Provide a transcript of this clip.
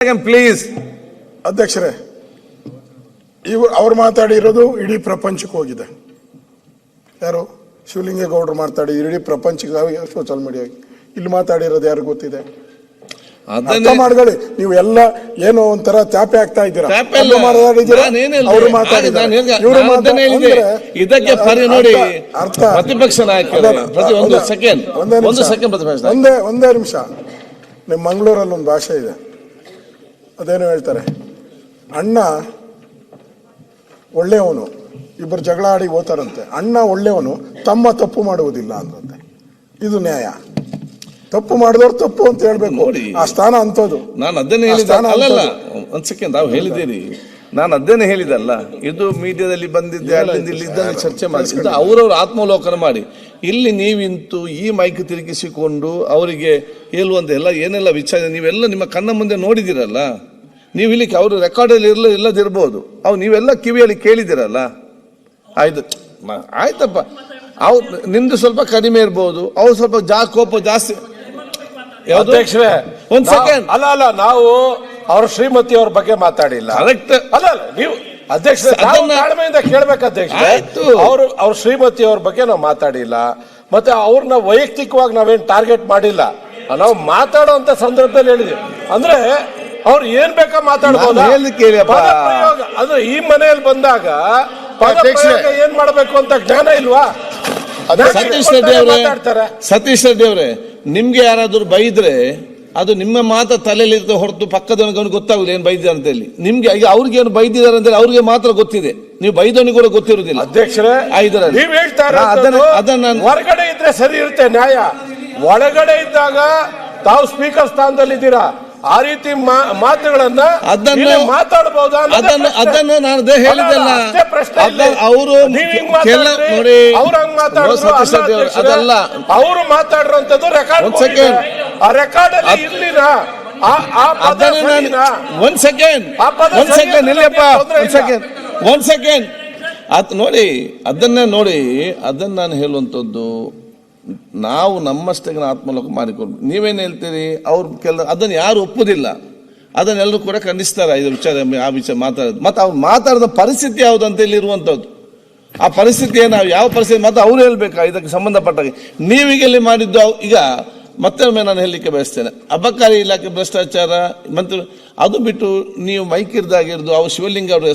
Please. ಅಧ್ಯಕ್ಷರೇ, ಅವ್ರು ಮಾತಾಡಿರೋದು ಇಡೀ ಪ್ರಪಂಚಕ್ಕೆ ಹೋಗಿದೆ. ಯಾರು ಶಿವಲಿಂಗೇಗೌಡರು ಮಾತಾಡಿ ಇಡೀ ಪ್ರಪಂಚಕ್ಕೆ ಸೋಷಿಯಲ್ ಮೀಡಿಯಾ. ಇಲ್ಲಿ ಮಾತಾಡಿರೋದು ಯಾರು ಗೊತ್ತಿದೆ? ಅರ್ಥ ಮಾಡ್ಕೊಳ್ಳಿ. ನೀವು ಎಲ್ಲ ಏನೋ ಒಂಥರ ತ್ಯಾಪೆ ಆಗ್ತಾ ಇದ್ದೀರಾ. ಅವರು ಇದಕ್ಕೆ ನೋಡಿ ಪ್ರತಿಪಕ್ಷ ನಾಯಕರು ಒಂದೇ ನಿಮಿಷ. ನಿಮ್ಮ ಮಂಗಳೂರಲ್ಲಿ ಒಂದು ಭಾಷೆ ಇದೆ, ಅದೇನು ಹೇಳ್ತಾರೆ, ಅಣ್ಣ ಒಳ್ಳೆಯವನು, ಇಬ್ಬರು ಜಗಳ ಆಡಿ ಹೋತಾರಂತೆ. ಅಣ್ಣ ಒಳ್ಳೆಯವನು, ತಮ್ಮ ತಪ್ಪು ಮಾಡುವುದಿಲ್ಲ ಅಂದಂತೆ. ಇದು ನ್ಯಾಯ? ತಪ್ಪು ಮಾಡಿದವ್ರು ತಪ್ಪು ಅಂತ ಹೇಳ್ಬೇಕು ನೋಡಿ. ಆ ಸ್ಥಾನ ಅಂತದ್ದು. ನಾನು ಅದನ್ನೇ ಹೇಳಿದ ಅಲ್ಲಲ್ಲ, ಒಂದ್ ಸೆಕೆಂಡ್, ನಾವು ಹೇಳಿದ್ದೀರಿ. ನಾನು ಅದನ್ನೇ ಹೇಳಿದಲ್ಲ, ಇದು ಮೀಡಿಯಾದಲ್ಲಿ ಬಂದಿದ್ದೆ, ಅಲ್ಲಿಂದ ಇಲ್ಲಿದ್ದಲ್ಲಿ ಚರ್ಚೆ ಮಾಡಿ ಅವರವ್ರ ಆತ್ಮಾವಲೋಕನ ಮಾಡಿ. ಇಲ್ಲಿ ನೀವಿಂತು ಈ ಮೈಕ್ ತಿರುಗಿಸಿಕೊಂಡು ಅವರಿಗೆ ಹೇಳುವಂತ ಎಲ್ಲ ಏನೆಲ್ಲ ವಿಚಾರ ನೀವೆಲ್ಲ ನಿಮ್ಮ ಕಣ್ಣ ಮುಂದೆ ನೋಡಿದಿರಲ್ಲ. ನೀವು ಇಲ್ಲಿ ಅವರು ರೆಕಾರ್ಡಲ್ಲಿ ಇಲ್ಲದಿರ್ಬೋದು, ಅವು ನೀವೆಲ್ಲ ಕಿವಿಯಲ್ಲಿ ಕೇಳಿದಿರಲ್ಲ. ಆಯ್ತಪ್ಪ, ಅವ್ರು ನಿಮ್ದು ಸ್ವಲ್ಪ ಕಡಿಮೆ ಇರ್ಬೋದು, ಅವ್ರು ಸ್ವಲ್ಪ ಕೋಪ ಜಾಸ್ತಿ. ಒಂದ್ ಸೆಕೆಂಡ್, ಅಲ್ಲ ನಾವು ಅವ್ರ ಶ್ರೀಮತಿ ಅವ್ರ ಬಗ್ಗೆ ಮಾತಾಡಿಲ್ಲ. ಕರೆಕ್ಟ್. ಅಲ್ಲ ನೀವು ಅಧ್ಯಕ್ಷ ತಾಳ್ಮೆಯಿಂದ ಕೇಳ್ಬೇಕು ಅಧ್ಯಕ್ಷ. ಅವ್ರ ಶ್ರೀಮತಿ ಅವ್ರ ಬಗ್ಗೆ ನಾವು ಮಾತಾಡಿಲ್ಲ, ಮತ್ತೆ ಅವ್ರನ್ನ ವೈಯಕ್ತಿಕವಾಗಿ ನಾವೇನ್ ಟಾರ್ಗೆಟ್ ಮಾಡಿಲ್ಲ. ನಾವು ಮಾತಾಡುವಂತ ಸಂದರ್ಭದಲ್ಲಿ ಹೇಳಿದ್ವಿ. ಅಂದ್ರೆ ಅವ್ರು ಏನ್ ಬೇಕಾ ಮಾತಾಡ್ಬೋದು. ಅದು ಈ ಮನೆಯಲ್ಲಿ ಬಂದಾಗ ಏನ್ ಮಾಡ್ಬೇಕು ಅಂತ ಜ್ಞಾನ ಇಲ್ವಾ? ಸತೀಶ್ ರೆಡ್ಡಿ ಅವರೇ, ನಿಮ್ಗೆ ಯಾರಾದ್ರೂ ಬೈದ್ರೆ ಅದು ನಿಮ್ಮ ಮಾತ್ರ ತಲೆಯಲ್ಲಿ ಇರ್ತದೆ ಹೊರತು ಪಕ್ಕದವನಿಗೆ ಗೊತ್ತಾಗುದಿಲ್ಲ ಏನ್ ಬೈದಿದ್ದಾರೆ ಅಂತ ಹೇಳಿ. ನಿಮ್ಗೆ ಅವ್ರಿಗೆ ಏನು ಬೈದಿದ್ದಾರೆ ಅಂತ ಹೇಳಿ ಅವ್ರಿಗೆ ಮಾತ್ರ ಗೊತ್ತಿದೆ, ನೀವು ಬೈದವನಿಗೆ ಕೂಡ ಗೊತ್ತಿರುವುದಿಲ್ಲ. ಅಧ್ಯಕ್ಷರೇ, ಅದನ್ನ ಹೊರಗಡೆ ಇದ್ರೆ ಸರಿ ಇರುತ್ತೆ ನ್ಯಾಯ, ಒಳಗಡೆ ಇದ್ದಾಗ ತಾವು ಸ್ಪೀಕರ್ ಸ್ಥಾನದಲ್ಲಿ ಇದ್ದೀರಾ, ಆ ರೀತಿ ಮಾತುಗಳನ್ನ ಮಾತಾಡಬಹುದಾ? ಅದನ್ನು ನಾನು ಹೇಳಿದಲ್ಲ. ಅವರು ನೋಡಿ, ಅದಲ್ಲ ಅವರು ಮಾತಾಡಿರೋಂಥದ್ದು ರೆಕಾರ್ಡ್. ಆ ರೆಕಾರ್ಡ್ ಅಲ್ಲಿ ಇರ್ಲಿಲ್ಲ. ಒಂದ್ ಸೆಕೆಂಡ್ ನಿಲ್ಲಪ್ಪ, ಒಂದ್ ಸೆಕೆಂಡ್ ನೋಡಿ. ಅದನ್ನ ನಾನು ಹೇಳುವಂಥದ್ದು, ನಾವು ನಮ್ಮಷ್ಟೇ ಆತ್ಮಲೋಕ ಮಾಡಿಕೊಂಡು ನೀವೇನು ಹೇಳ್ತೀರಿ, ಅವ್ರು ಅದನ್ನು ಯಾರು ಒಪ್ಪುದಿಲ್ಲ, ಅದನ್ನೆಲ್ಲರೂ ಕೂಡ ಖಂಡಿಸ್ತಾರೆ. ಇದು ವಿಚಾರ, ಆ ವಿಚಾರ ಮಾತಾಡೋದು, ಮತ್ತೆ ಅವ್ರು ಮಾತಾಡಿದ ಪರಿಸ್ಥಿತಿ ಯಾವುದು ಅಂತ ಇಲ್ಲಿ ಇರುವಂಥದ್ದು. ಆ ಪರಿಸ್ಥಿತಿ ಯಾವ ಪರಿಸ್ಥಿತಿ ಮತ್ತೆ ಅವ್ರು ಹೇಳ್ಬೇಕಾ ಇದಕ್ಕೆ ಸಂಬಂಧಪಟ್ಟಾಗ. ನೀವೀಗ ಇಲ್ಲಿ ಮಾಡಿದ್ದು ಈಗ ಮತ್ತೊಮ್ಮೆ ನಾನು ಹೇಳಲಿಕ್ಕೆ ಬಯಸ್ತೇನೆ, ಅಬಕಾರಿ ಇಲಾಖೆ ಭ್ರಷ್ಟಾಚಾರ ಮಂತ್ರಿ, ಅದು ಬಿಟ್ಟು ನೀವು ಮೈಕ್ ಇರ್ದಾಗಿರ್ದು ಅವ್ರು ಶಿವಲಿಂಗ ಅವರು